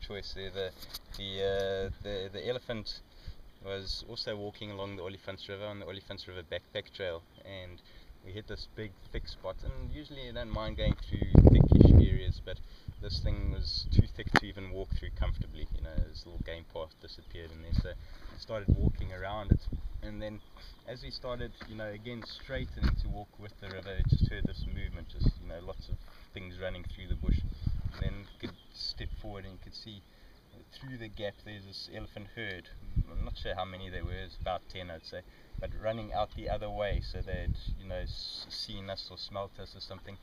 choice there. The elephant was also walking along the Olifants River on the Olifants River backpack trail, and we hit this big thick spot. And usually I don't mind going through thickish areas, but this thing was too thick to even walk through comfortably. You know, this little game path disappeared in there, so we started walking around it. And then as we started, you know, again straightening to walk with the river, it just heard this movement, just, you know, lots of things running through the bush. And then you could step forward and you could see through the gap there's this elephant herd. I'm not sure how many there were, it's about 10 I'd say, but running out the other way, so they'd, you know, seen us or smelt us or something,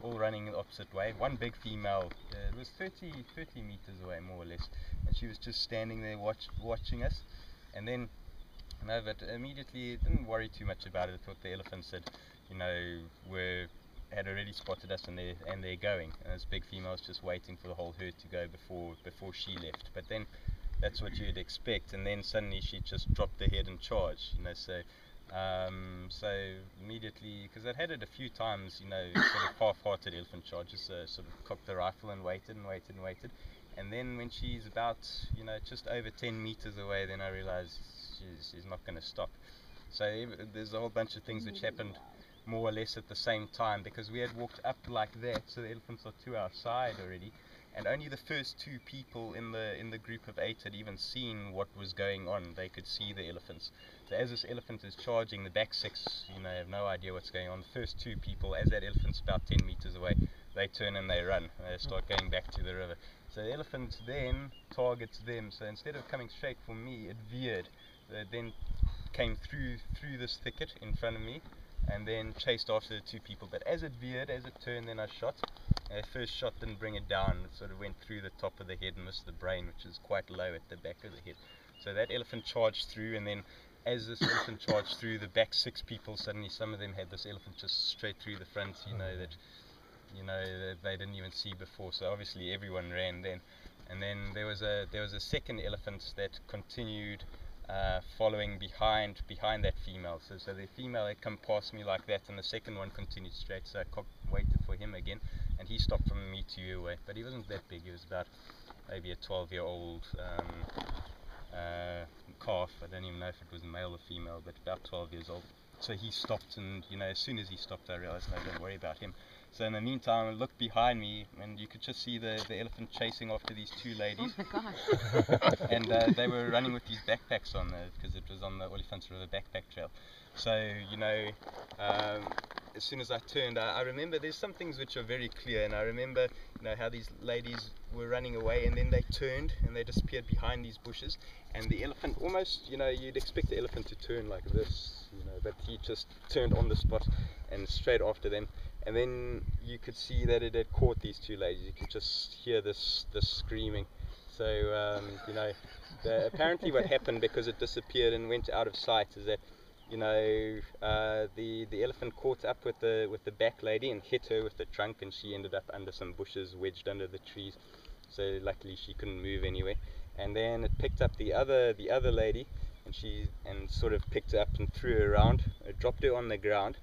all running the opposite way. One big female, it was 30 meters away more or less, and she was just standing there watching us. And then, no, but immediately didn't worry too much about it. I thought the elephants had, you know, had already spotted us, and they're going. And this big female was just waiting for the whole herd to go before she left. But then that's what you'd expect, and then suddenly she just dropped the head and charged. You know, so immediately, because I'd had it a few times, you know, sort of half-hearted elephant charges, sort of cocked the rifle and waited and waited and waited. And then when she's about, you know, just over 10 meters away, then I realized she's not going to stop. So there's a whole bunch of things which happened more or less at the same time, because we had walked up like that, so the elephants are to our side already, and only the first two people in the group of 8 had even seen what was going on. They could see the elephants. So as this elephant is charging, the back 6, you know, have no idea what's going on. The first 2 people, as that elephant's about 10 meters away, they turn and they run. They start going back to the river. So the elephant then targets them. So instead of coming straight for me, it veered. It then came through this thicket in front of me, and then chased after the 2 people. But as it veered, as it turned, then I shot. First shot didn't bring it down. It sort of went through the top of the head and missed the brain, which is quite low at the back of the head. So that elephant charged through, and then as this elephant charged through, the back 6 people, suddenly some of them had this elephant just straight through the front, that they didn't even see before. So obviously everyone ran then. And then there was a second elephant that continued following behind that female. So the female had come past me like that, and the second one continued straight. So I waited for him again, and he stopped from me 2 away. But he wasn't that big. He was about maybe a 12-year-old calf. I don't even know if it was male or female, but about 12 years old. So he stopped, and as soon as he stopped, I realized, no, don't worry about him. So in the meantime, I looked behind me, and you could just see the elephant chasing after these 2 ladies. Oh my gosh. And they were running with these backpacks on, because it was on the Olifants River backpack trail. So, as soon as I turned, I remember there's some things which are very clear, and I remember, how these ladies were running away, and then they turned, and they disappeared behind these bushes, and the elephant almost, you'd expect the elephant to turn like this, but he just turned on the spot and straight after them. And then you could see that it had caught these 2 ladies. You could just hear this screaming. So, apparently what happened, because it disappeared and went out of sight, is that, the elephant caught up with the back lady and hit her with the trunk, and she ended up under some bushes, wedged under the trees. So luckily she couldn't move anyway. And then it picked up the other lady, and sort of picked her up and threw her around. It dropped her on the ground.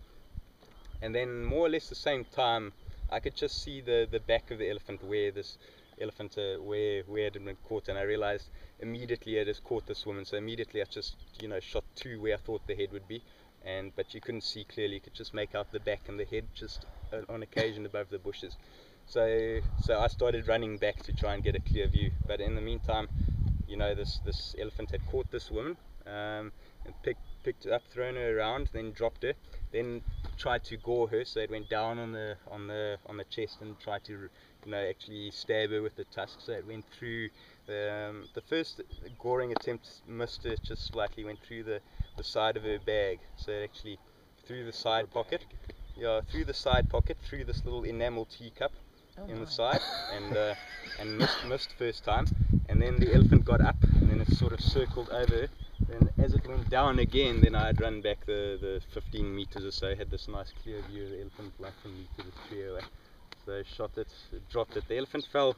And then more or less the same time, I could just see the back of the elephant, where this elephant, where it had been caught, and I realized immediately it has caught this woman. So immediately I just, shot 2 where I thought the head would be, but you couldn't see clearly. You could just make out the back and the head just on occasion above the bushes. So I started running back to try and get a clear view. But in the meantime, this elephant had caught this woman, and picked her up, thrown her around, then dropped her, then tried to gore her. So it went down on the chest and tried to actually stab her with the tusk. So it went through the first goring attempt missed her just slightly, went through the side of her bag. So it actually through the side pocket, through this little enamel teacup in the side, and missed first time. And then the elephant got up, and then it sort of circled over. Then as it went down again, then I had run back the 15 meters or so. I had this nice clear view of the elephant, like from meters or 3 away. So shot it, dropped it. The elephant fell,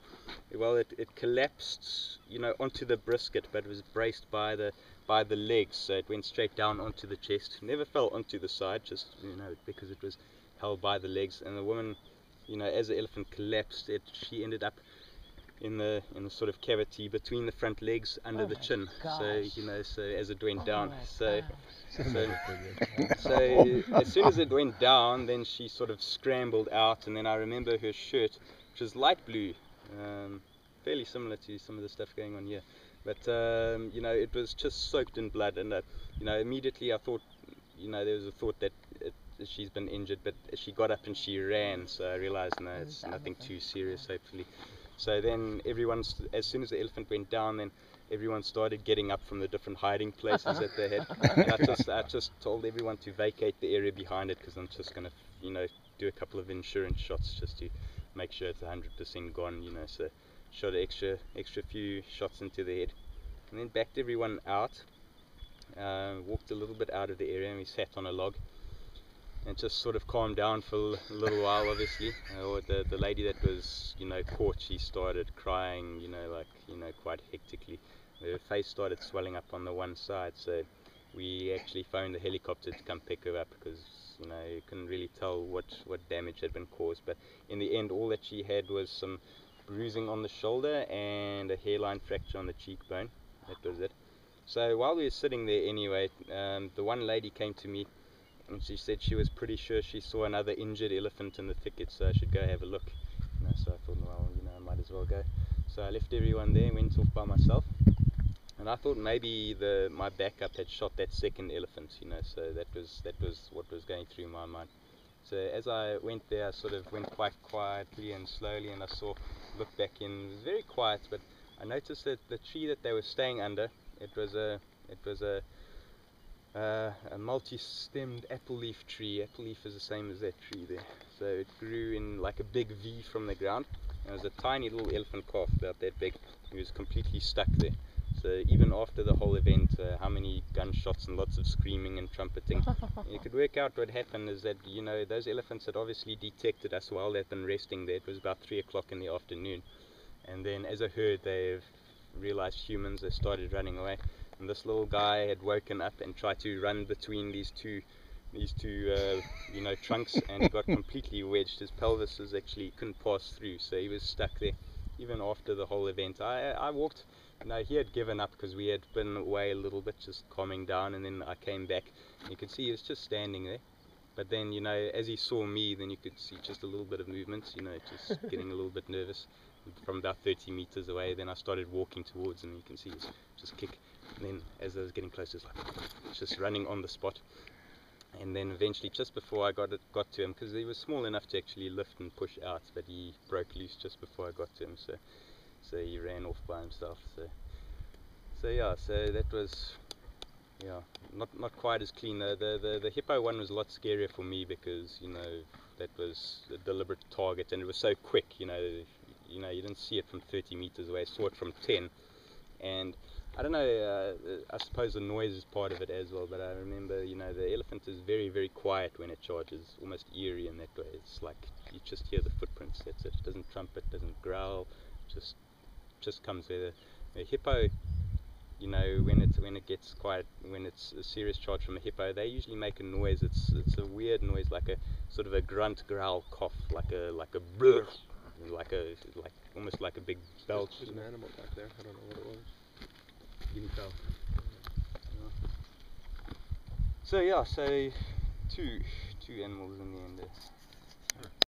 well, it collapsed, onto the brisket, but it was braced by the legs, so it went straight down onto the chest. Never fell onto the side, just because it was held by the legs. And the woman, as the elephant collapsed, she ended up, in the sort of cavity between the front legs under the chin. So so as it went down, so as soon as it went down, then she sort of scrambled out, and then I remember her shirt, which was light blue, fairly similar to some of the stuff going on here, but it was just soaked in blood, and immediately I thought, there was a thought that she's been injured, but she got up and she ran, so I realized, no, it's nothing too serious, hopefully. So then as soon as the elephant went down, then everyone started getting up from the different hiding places that they had, and I just told everyone to vacate the area behind it, because I'm just going to do a couple of insurance shots just to make sure it's 100% gone, so shot an extra few shots into the head, and then backed everyone out, walked a little bit out of the area, and we sat on a log and just sort of calmed down for a little while. Obviously, the lady that was caught, she started crying, quite hectically. Her face started swelling up on the one side, so we actually phoned the helicopter to come pick her up, because you couldn't really tell what damage had been caused. But in the end, all that she had was some bruising on the shoulder and a hairline fracture on the cheekbone. That was it. So while we were sitting there anyway, the one lady came to me, and she said she was pretty sure she saw another injured elephant in the thicket, so I should go have a look. So I thought, well, I might as well go. So I left everyone there and went off by myself. And I thought maybe my backup had shot that second elephant, so that was what was going through my mind. So as I went there, I sort of went quite quietly and slowly, and I looked back in. It was very quiet, but I noticed that the tree that they were staying under, it was a multi-stemmed apple leaf tree. Apple leaf is the same as that tree there. So it grew in like a big V from the ground. There was a tiny little elephant calf about that big. He was completely stuck there. So even after the whole event, how many gunshots and lots of screaming and trumpeting, you could work out what happened is that, those elephants had obviously detected us while they'd been resting there. It was about 3 o'clock in the afternoon. And then as a herd, they've realized humans. They started running away. And this little guy had woken up and tried to run between these two trunks, and he got completely wedged. His pelvis couldn't pass through, so he was stuck there even after the whole event. I walked, he had given up because we had been away a little bit, just calming down, and then I came back. You could see he was just standing there. But then, as he saw me, then you could see just a little bit of movement, just getting a little bit nervous. From about 30 meters away, then I started walking towards him, and you can see he's just kick. And then as I was getting closer, it's like just running on the spot. And then eventually, just before I got to him, because he was small enough to actually lift and push out, but he broke loose just before I got to him, so he ran off by himself. So that was not quite as clean. The hippo one was a lot scarier for me, because that was a deliberate target, and it was so quick. You didn't see it from 30 meters away. I saw it from 10, and I don't know, I suppose the noise is part of it as well, but I remember, the elephant is very, very quiet when it charges, almost eerie in that way. It's like you just hear the footprints, that's it. It doesn't trumpet, doesn't growl, just comes there. The hippo, when it gets quiet, when it's a serious charge from a hippo, they usually make a noise. It's a weird noise, like a sort of a grunt, growl, cough, like a brr, almost like a big belch. There's an animal back there. I don't know what it was. Guinea fowl. So two animals in the end there.